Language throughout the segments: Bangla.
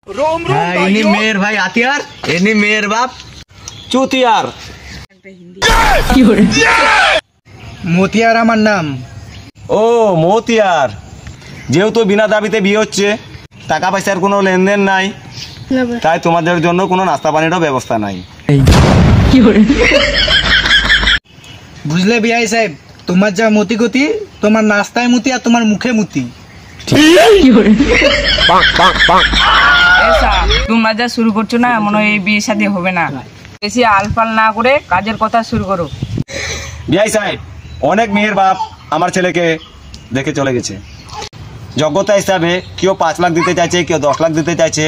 इन्हीं मेयर भाई आतियार, इन्हीं मेयर बाप चूतियार। মতিয়ার আমার নাম। ও মতিয়ার, যেহেতু বিনা দাবিতে বিয়ে হচ্ছে, টাকা পয়সার কোনো লেনদেন নাই, তাই তোমাদের জন্য কোনো নাস্তা পানিরও ব্যবস্থা নাই। বুঝলে বিআই সাহেব, তোমার যা মতি গতি, তোমার নাস্তায় মতি আর তোমার মুখে মতি। তোমরা যা শুরু করছো না, মনে হয় এই বিয়ের সাথে হবে না। বেশি আলফাল না করে কাজের কথা শুরু করো। বিআই সাহেব, অনেক মেয়ের বাপ আমার ছেলেকে দেখে চলে গেছে। যোগ্যতা হিসাবে কেউ 5 লাখ দিতে চাইছে, কেউ 10 লাখ দিতে চাইছে,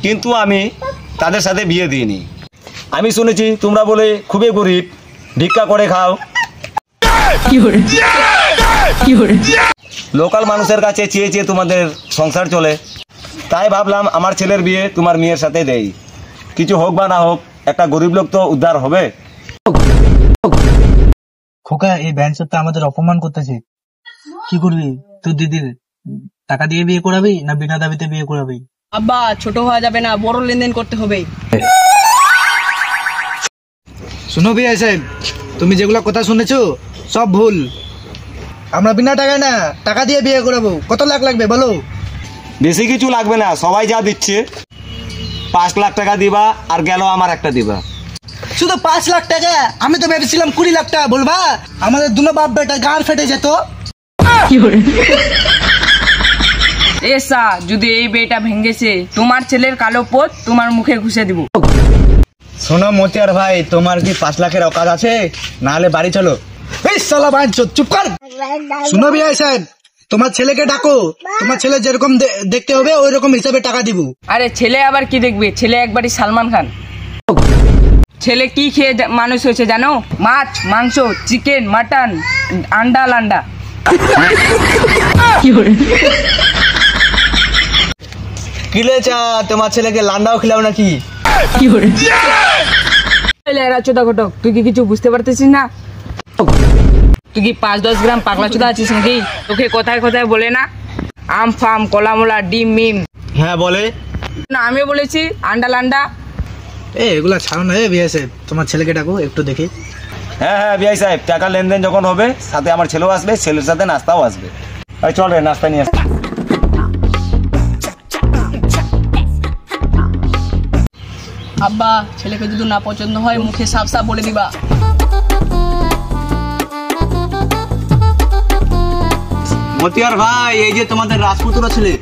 কিন্তু আমি তাদের সাথে বিয়ে দিইনি। আমি শুনেছি তোমরা বলে খুবই গরিব, ভিক্ষা করে খাও। লোকাল মানুষের কাছে চেয়ে চেয়ে তোমাদের সংসার চলে, তাই ভাবলাম আমার ছেলের বিয়ে তোমার মেয়ের সাথে দেই। কিছু হোক বা না হোক, একটা গরিব লোক তো উদ্ধার হবে। খোকা, এই ব্যান্সার তো আমাদের অপমান করতেছে। কি করবি? তোর দিদির টাকা দিয়ে বিয়ে করাবি না বিনা দাবিতে বিয়ে করাবি? আব্বা, ছোট হওয়া যাবে না, বড় লেনদেন করতে হবে। শুনো বিআই সাহেব, তুমি যেগুলা কথা শুনেছো সব ভুল। আমরা বিনা টাকায় না, টাকা দিয়ে বিয়ে করাবো। কত লাখ লাগবে বলো? বেশি কিছু লাগবে না, সবাই যা দিচ্ছে 5 লাখ টাকা দিবা, আর গেল আমার একটা দিবা। শুধু 5 লাখ টাকা? আমি তো ভেবেছিলাম 20 লাখ টাকা বলবা। আমাদের দুনো বাপ বেটা গাড় ফেটে যেত। এসা, যদি এই বিয়েটা ভেঙেছে, তোমার ছেলের কালো পোত তোমার মুখে ঘুষে দিব। শোনো মতিয়ার ভাই, তোমার কি 5 লাখের অকাজ আছে? না হলে বাড়ি চলো। এই শালা বাঞ্চোদ, চুপ কর। শুনো বিআই সাহেব, তোমার ছেলেকে ডাকো। তোমার ছেলে যেরকম দেখতে হবে ওই রকম হিসাবে টাকা দিব। আরে ছেলে আবার কি দেখবে? ছেলে একবারই সালমান খান। ছেলে কি খেয়ে মানুষ হয়েছে জানো? মাছ, মাংস, চিকেন, মাটন, আন্ডা লান্ডা। কিলে চা, তোমার ছেলেকে লান্ডাও খিলাও নাকি? চোদা ঘটক, তুই কি কিছু বুঝতে পারতেছিস না? তুই কি 5-10 গ্রাম পাগলা চোদা আছিস নাকি? তোকে কোথায় কোথায় বলে না আম ফাম, কলামলা, ডিম মিম। হ্যাঁ বলে না, আমিও বলেছি আন্ডা লান্ডা। এগুলা ছাড়ো না। বিআই সাহেব, তোমার ছেলেকে ডাকো একটু দেখি। হ্যাঁ হ্যাঁ বিআই সাহেব, টাকা লেনদেন যখন হবে, সাথে আমার ছেলেও আসবে, ছেলের সাথে নাস্তাও আসবে। চল রে, নাস্তা নিয়ে আসবে। আব্বা, ছেলেকে যদি না পছন্দ হয় মুখে সাফ সাফ বলে দিবা। মতিয়ার ভাই, এই যে তোমাদের রাজপুতরা ছেলে।